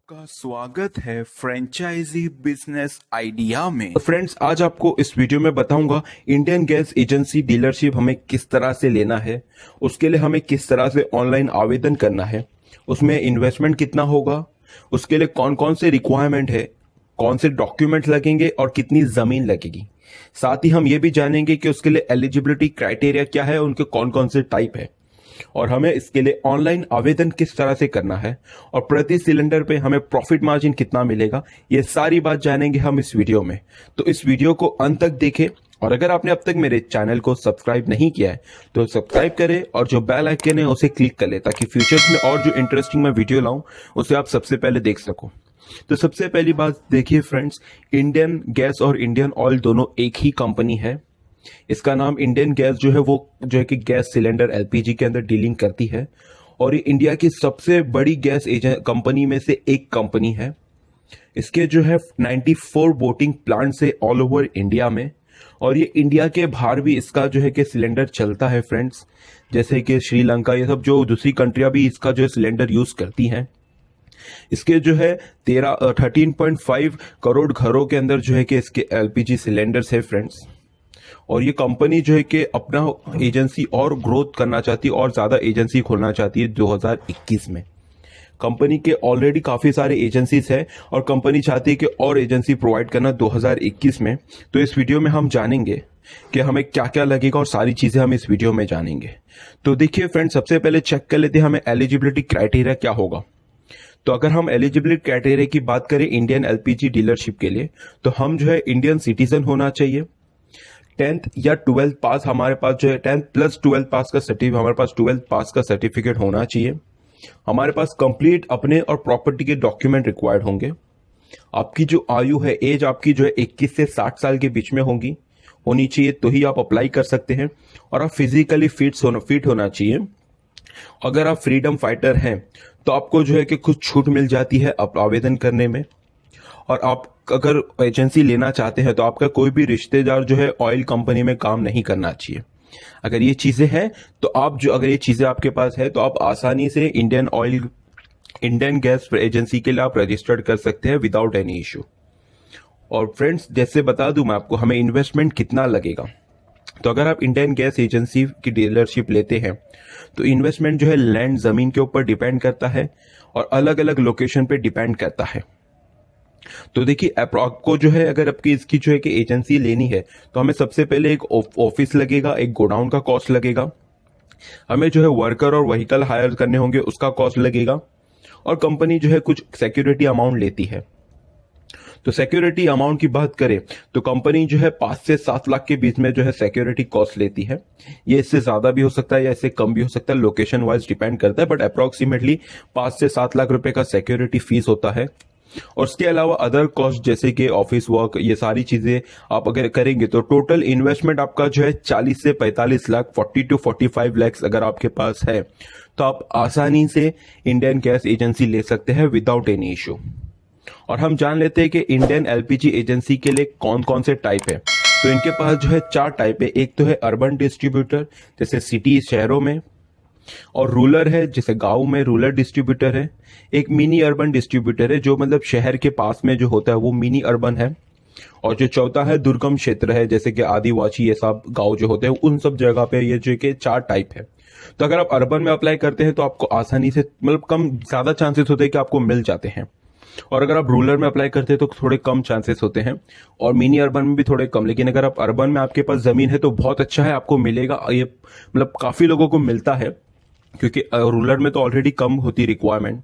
का स्वागत है फ्रेंचाइजी बिजनेस आइडिया में। फ्रेंड्स, आज आपको इस वीडियो में बताऊंगा इंडियन गैस एजेंसी डीलरशिप हमें किस तरह से लेना है, उसके लिए हमें किस तरह से ऑनलाइन आवेदन करना है, उसमें इन्वेस्टमेंट कितना होगा, उसके लिए कौन कौन से रिक्वायरमेंट है, कौन से डॉक्यूमेंट लगेंगे और कितनी जमीन लगेगी। साथ ही हम ये भी जानेंगे कि उसके लिए एलिजिबिलिटी क्राइटेरिया क्या है, उनके कौन कौन से टाइप है और हमें इसके लिए ऑनलाइन आवेदन किस तरह से करना है और प्रति सिलेंडर पे हमें प्रॉफिट मार्जिन कितना मिलेगा। ये सारी बात जानेंगे हम इस वीडियो में, तो इस वीडियो को अंत तक देखें। और अगर आपने अब तक मेरे चैनल को सब्सक्राइब नहीं किया है तो सब्सक्राइब करें और जो बेल आइकन है उसे क्लिक कर ले ताकि फ्यूचर्स में और जो इंटरेस्टिंग मैं वीडियो लाऊं उसे आप सबसे पहले देख सको। तो सबसे पहली बात देखिए फ्रेंड्स, इंडियन गैस और इंडियन ऑयल दोनों एक ही कंपनी है। इसका नाम इंडियन गैस जो है वो जो है कि गैस सिलेंडर एलपीजी के अंदर डीलिंग करती है और ये इंडिया की सबसे बड़ी गैस एजेंट कंपनी में से एक कंपनी है। इसके जो है 94 बोटिंग प्लांट से ऑल ओवर इंडिया में, और ये इंडिया के बाहर भी इसका जो है कि सिलेंडर चलता है फ्रेंड्स, जैसे कि श्रीलंका, ये सब जो दूसरी कंट्रियां भी इसका जो है सिलेंडर यूज करती हैं। इसके जो है 13.5 करोड़ घरों के अंदर जो है कि इसके एलपीजी सिलेंडर्स है फ्रेंड्स। और ये कंपनी जो है कि अपना एजेंसी और ग्रोथ करना चाहती है और ज्यादा एजेंसी खोलना चाहती है 2021 में। कंपनी के ऑलरेडी काफी सारे एजेंसीज है और कंपनी चाहती है कि और एजेंसी प्रोवाइड करना 2021 में। तो इस वीडियो में हम जानेंगे कि हमें क्या क्या लगेगा और सारी चीजें हम इस वीडियो में जानेंगे। तो देखिए फ्रेंड, सबसे पहले चेक कर लेते हैं हमें एलिजिबिलिटी क्राइटेरिया क्या होगा। तो अगर हम एलिजिबिलिटी क्राइटेरिया की बात करें इंडियन एलपीजी डीलरशिप के लिए, तो हम जो है इंडियन सिटीजन होना चाहिए, 10th या 12th पास हमारे पास जो है 10th प्लस 12th पास का सर्टिफिकेट, हमारे पास 12th पास का सर्टिफिकेट होना चाहिए। हमारे पास कंप्लीट अपने और प्रॉपर्टी के डॉक्यूमेंट रिक्वायर्ड होंगे। आपकी जो आयु है, एज आपकी जो है 21 से 60 साल के बीच में होनी चाहिए, तो ही आप अप्लाई कर सकते हैं। और आप फिजिकली फिट होना चाहिए। अगर आप फ्रीडम फाइटर हैं तो आपको जो है कि कुछ छूट मिल जाती है आवेदन करने में। और आप अगर एजेंसी लेना चाहते हैं तो आपका कोई भी रिश्तेदार जो है ऑयल कंपनी में काम नहीं करना चाहिए। अगर ये चीजें हैं तो अगर ये चीजें आपके पास है तो आप आसानी से इंडियन गैस एजेंसी के लिए आप रजिस्टर्ड कर सकते हैं विदाउट एनी इश्यू। और फ्रेंड्स, जैसे बता दूं मैं आपको हमें इन्वेस्टमेंट कितना लगेगा। तो अगर आप इंडियन गैस एजेंसी की डीलरशिप लेते हैं तो इन्वेस्टमेंट जो है लैंड जमीन के ऊपर डिपेंड करता है और अलग अलग लोकेशन पे डिपेंड करता है। तो देखिए, आपको जो है अगर आपकी इसकी जो है कि एजेंसी लेनी है तो हमें सबसे पहले एक ऑफिस लगेगा, एक गोडाउन का कॉस्ट लगेगा, हमें जो है वर्कर और व्हीकल हायर करने होंगे उसका कॉस्ट लगेगा, और कंपनी जो है कुछ सिक्योरिटी अमाउंट लेती है। तो सिक्योरिटी अमाउंट की बात करें तो कंपनी जो है 5 से 7 लाख के बीच में जो है सिक्योरिटी कॉस्ट लेती है। ये इससे ज्यादा भी हो सकता है या इससे कम भी हो सकता है, लोकेशन वाइज डिपेंड करता है, बट अप्रोक्सीमेटली 5 से 7 लाख रुपए का सिक्योरिटी फीस होता है। और उसके अलावा अदर कॉस्ट जैसे कि ऑफिस वर्क, ये सारी चीजें आप अगर करेंगे तो टोटल इन्वेस्टमेंट आपका जो है 40 से 45 लाख, 40 to 45 लाख अगर आपके पास है तो आप आसानी से इंडियन गैस एजेंसी ले सकते हैं विदाउट एनी इश्यू। और हम जान लेते हैं कि इंडियन एलपीजी एजेंसी के लिए कौन कौन से टाइप है। तो इनके पास जो है 4 टाइप है। एक तो है अर्बन डिस्ट्रीब्यूटर, जैसे सिटी शहरों में, और रूरल है जैसे गांव में रूरल डिस्ट्रीब्यूटर है। एक मिनी अर्बन डिस्ट्रीब्यूटर है जो मतलब शहर के पास में जो होता है वो मिनी अर्बन है। और जो चौथा है दुर्गम क्षेत्र है, जैसे कि आदिवासी ये सब गांव जो होते हैं उन सब जगह पे ये जो कि 4 टाइप है। तो अगर आप अर्बन में अप्लाई करते हैं तो आपको आसानी से मतलब ज्यादा चांसेस होते हैं कि आपको मिल जाते हैं, और अगर आप रूरल में अप्लाई करते हैं तो थोड़े कम चांसेस होते हैं, और मिनी अर्बन में भी थोड़े कम। लेकिन अगर आप अर्बन में आपके पास जमीन है तो बहुत अच्छा है, आपको मिलेगा। ये मतलब काफी लोगों को मिलता है क्योंकि रूरल में तो ऑलरेडी कम होती रिक्वायरमेंट।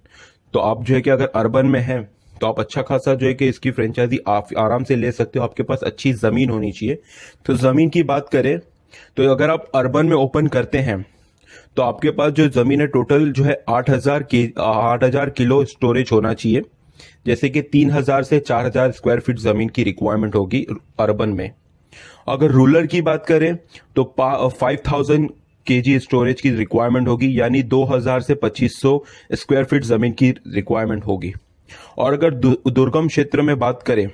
तो आप जो है कि अगर अर्बन में हैं तो आप अच्छा खासा जो है कि इसकी फ्रेंचाइजी आप आराम से ले सकते हो। आपके पास अच्छी जमीन होनी चाहिए। तो जमीन की बात करें तो अगर आप अर्बन में ओपन करते हैं तो आपके पास जो जमीन है टोटल जो है 8,000 किलो स्टोरेज होना चाहिए, जैसे कि 3,000 से 4,000 स्क्वायर फीट जमीन की रिक्वायरमेंट होगी अर्बन में। अगर रूरल की बात करें तो 5,000 केजी स्टोरेज की रिक्वायरमेंट होगी, यानी 2,000 से 2,500 स्क्वायर फीट जमीन की रिक्वायरमेंट होगी। और अगर दुर्गम क्षेत्र में बात करें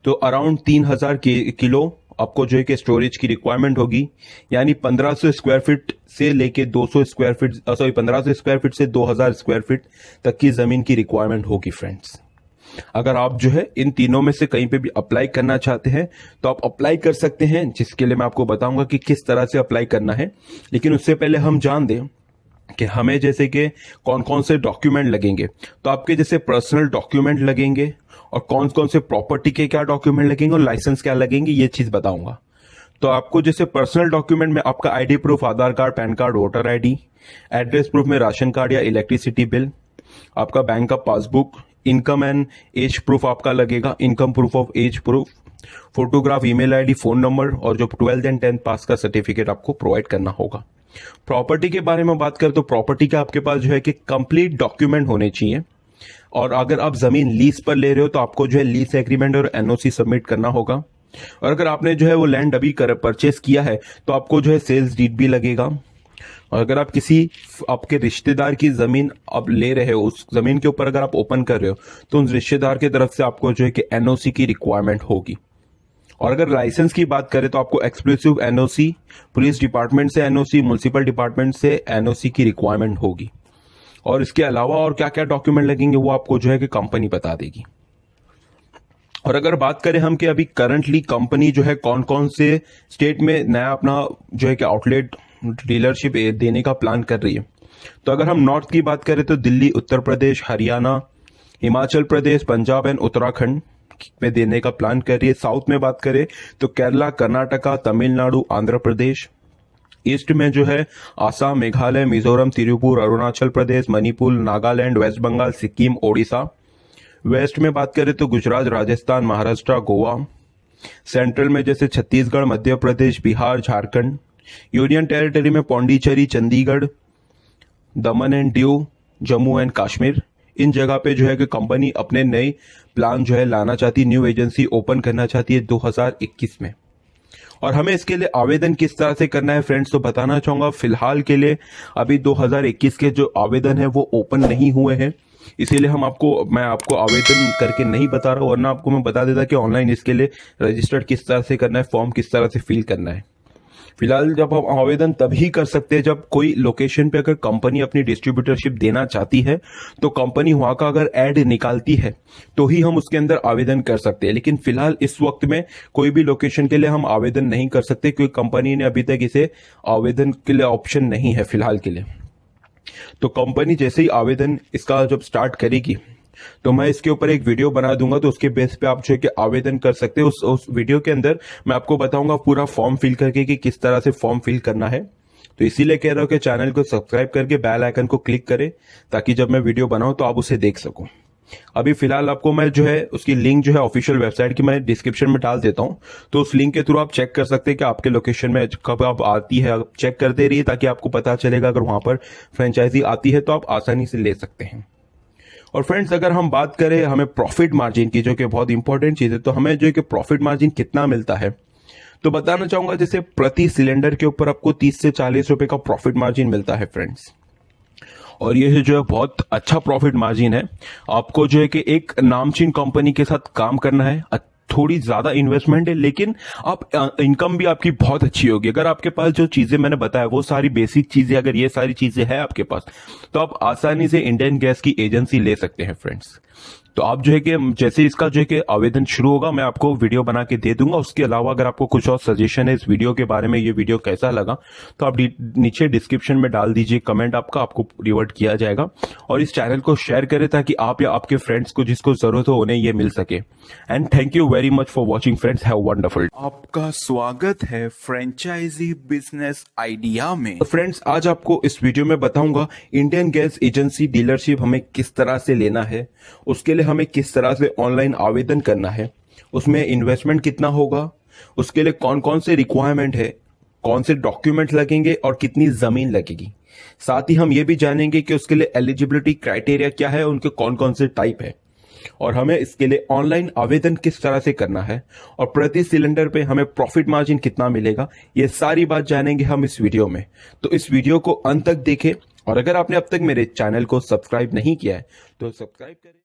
तो अराउंड 3,000 किलो आपको जो है कि स्टोरेज की रिक्वायरमेंट होगी, यानी 1,500 स्क्वायर फीट से लेके 200 स्क्वायर फीट 1,500 स्क्वायर फीट से 2,000 स्क्वायर फीट तक की जमीन की रिक्वायरमेंट होगी फ्रेंड्स। अगर आप जो है इन तीनों में से कहीं पे भी अप्लाई करना चाहते हैं तो आप अप्लाई कर सकते हैं, जिसके लिए मैं आपको बताऊंगा कि किस तरह से अप्लाई करना है। लेकिन उससे पहले हम जान दें कि हमें जैसे कि कौन कौन से डॉक्यूमेंट लगेंगे। तो आपके जैसे पर्सनल डॉक्यूमेंट लगेंगे और कौन कौन से प्रॉपर्टी के क्या डॉक्यूमेंट लगेंगे और लाइसेंस क्या लगेंगे, ये चीज बताऊंगा। तो आपको जैसे पर्सनल डॉक्यूमेंट में आपका ID proof, Aadhaar card, PAN card, voter ID, address proof में राशन कार्ड या इलेक्ट्रिसिटी बिल, आपका बैंक का passbook, income and age proof आपका लगेगा, income proof of age proof, photograph, email ID, phone number और जो 12th एंड 10th पास का certificate आपको प्रोवाइड करना होगा। प्रॉपर्टी के बारे में बात करें तो प्रॉपर्टी का आपके पास जो है कि कंप्लीट डॉक्यूमेंट होने चाहिए। और अगर आप जमीन लीज पर ले रहे हो तो आपको जो है लीज एग्रीमेंट और एनओसी सबमिट करना होगा। और अगर आपने जो है वो लैंड अभी परचेस किया है तो आपको जो है सेल्स डीड भी लगेगा। और अगर आप किसी आपके रिश्तेदार की जमीन अब ले रहे हो, उस जमीन के ऊपर अगर आप ओपन कर रहे हो तो उस रिश्तेदार की तरफ से आपको जो है कि एनओसी की रिक्वायरमेंट होगी। और अगर लाइसेंस की बात करें तो आपको एक्सक्लूसिव एनओसी, पुलिस डिपार्टमेंट से एनओसी, म्युनिसिपल डिपार्टमेंट से एनओसी की रिक्वायरमेंट होगी। और इसके अलावा और क्या क्या डॉक्यूमेंट लगेंगे वो आपको जो है कि कंपनी बता देगी। और अगर बात करें हम कि अभी करंटली कंपनी जो है कौन कौन से स्टेट में नया अपना जो है कि आउटलेट डीलरशिप देने का प्लान कर रही है, तो अगर हम नॉर्थ की बात करें तो दिल्ली, उत्तर प्रदेश, हरियाणा, हिमाचल प्रदेश, पंजाब एंड उत्तराखंड में देने का प्लान कर रही है। साउथ में बात करें तो केरला, कर्नाटका, तमिलनाडु, आंध्र प्रदेश। ईस्ट में जो है आसाम, मेघालय, मिजोरम, त्रिपुरा, अरुणाचल प्रदेश, मणिपुर, नागालैंड, वेस्ट बंगाल, सिक्किम, ओडिशा। वेस्ट में बात करें तो गुजरात, राजस्थान, महाराष्ट्र, गोवा। सेंट्रल में जैसे छत्तीसगढ़, मध्य प्रदेश, बिहार, झारखंड। यूनियन टेरिटरी में पौंडीचेरी, चंडीगढ़, दमन एंड दीव, जम्मू एंड कश्मीर। इन जगह पे जो है कि कंपनी अपने नए प्लान जो है लाना चाहती है, न्यू एजेंसी ओपन करना चाहती है 2021 में। और हमें इसके लिए आवेदन किस तरह से करना है फ्रेंड्स, तो बताना चाहूंगा फिलहाल के लिए अभी 2021 के जो आवेदन है वो ओपन नहीं हुए हैं, इसीलिए मैं आपको आवेदन करके नहीं बता रहा हूं, वरना आपको मैं बता देता कि ऑनलाइन इसके लिए रजिस्टर्ड किस तरह से करना है, फॉर्म किस तरह से फिल करना है। फिलहाल जब हम आवेदन तभी कर सकते हैं जब कोई लोकेशन पे अगर कंपनी अपनी डिस्ट्रीब्यूटरशिप देना चाहती है तो कंपनी वहां का अगर एड निकालती है तो ही हम उसके अंदर आवेदन कर सकते हैं। लेकिन फिलहाल इस वक्त में कोई भी लोकेशन के लिए हम आवेदन नहीं कर सकते क्योंकि कंपनी ने अभी तक इसे आवेदन के लिए ऑप्शन नहीं है फिलहाल के लिए। तो कंपनी जैसे ही आवेदन इसका जब स्टार्ट करेगी तो मैं इसके ऊपर एक वीडियो बना दूंगा, तो उसके बेस पे आप जो है कि आवेदन कर सकते हैं। उस वीडियो के अंदर मैं आपको बताऊंगा पूरा फॉर्म फिल करके कि किस तरह से फॉर्म फिल करना है। तो इसीलिए कह रहा हूं कि चैनल को सब्सक्राइब करके बेल आइकन को क्लिक करें ताकि जब मैं वीडियो बनाऊं तो आप उसे देख सको। अभी फिलहाल आपको मैं जो है उसकी लिंक जो है ऑफिशियल वेबसाइट की मैं डिस्क्रिप्शन में डाल देता हूं, तो उस लिंक के थ्रू आप चेक कर सकते हैं कि आपके लोकेशन में कब आप आती है। आप चेक करते रहिए ताकि आपको पता चलेगा अगर वहां पर फ्रेंचाइजी आती है तो आप आसानी से ले सकते हैं। और फ्रेंड्स अगर हम बात करें हमें प्रॉफिट मार्जिन की, जो कि बहुत इंपॉर्टेंट चीज है, तो हमें जो है कि प्रॉफिट मार्जिन कितना मिलता है तो बताना चाहूंगा जैसे प्रति सिलेंडर के ऊपर आपको 30 से 40 रुपए का प्रॉफिट मार्जिन मिलता है फ्रेंड्स। और ये जो है बहुत अच्छा प्रॉफिट मार्जिन है। आपको जो है कि एक नामचीन कंपनी के साथ काम करना है, थोड़ी ज्यादा इन्वेस्टमेंट है, लेकिन आप इनकम भी आपकी बहुत अच्छी होगी। अगर आपके पास जो चीजें मैंने बताया वो सारी बेसिक चीजें, अगर ये सारी चीजें हैं आपके पास तो आप आसानी से इंडियन गैस की एजेंसी ले सकते हैं फ्रेंड्स। तो आप जो है कि जैसे इसका जो है कि आवेदन शुरू होगा मैं आपको वीडियो बना के दे दूंगा। उसके अलावा अगर आपको कुछ और सजेशन है इस वीडियो के बारे में, ये वीडियो कैसा लगा, तो आप नीचे डिस्क्रिप्शन में डाल दीजिए कमेंट, आपको रिवर्ट किया जाएगा। और इस चैनल को शेयर करें ताकि आप या आपके फ्रेंड्स को जिसको जरूरत हो उन्हें ये मिल सके। And thank you very much for watching friends, have wonderful. आपका स्वागत है फ्रेंचाइजी बिजनेस आइडिया में। फ्रेंड्स आज आपको इस वीडियो में बताऊंगा इंडियन गैस एजेंसी डीलरशिप हमें किस तरह से लेना है, उसके लिए हमें किस तरह से ऑनलाइन आवेदन करना है, उसमें इन्वेस्टमेंट कितना होगा, उसके लिए कौन कौन से रिक्वायरमेंट है, कौन से डॉक्यूमेंट लगेंगे और कितनी जमीन लगेगी। साथ ही हम ये भी जानेंगे कि उसके लिए एलिजिबिलिटी क्राइटेरिया क्या है, उनके कौन कौन से टाइप है, और हमें इसके लिए ऑनलाइन आवेदन किस तरह से करना है, और प्रति सिलेंडर पे हमें प्रॉफिट मार्जिन कितना मिलेगा। ये सारी बात जानेंगे हम इस वीडियो में। तो इस वीडियो को अंत तक देखें, और अगर आपने अब तक मेरे चैनल को सब्सक्राइब नहीं किया है तो सब्सक्राइब करें।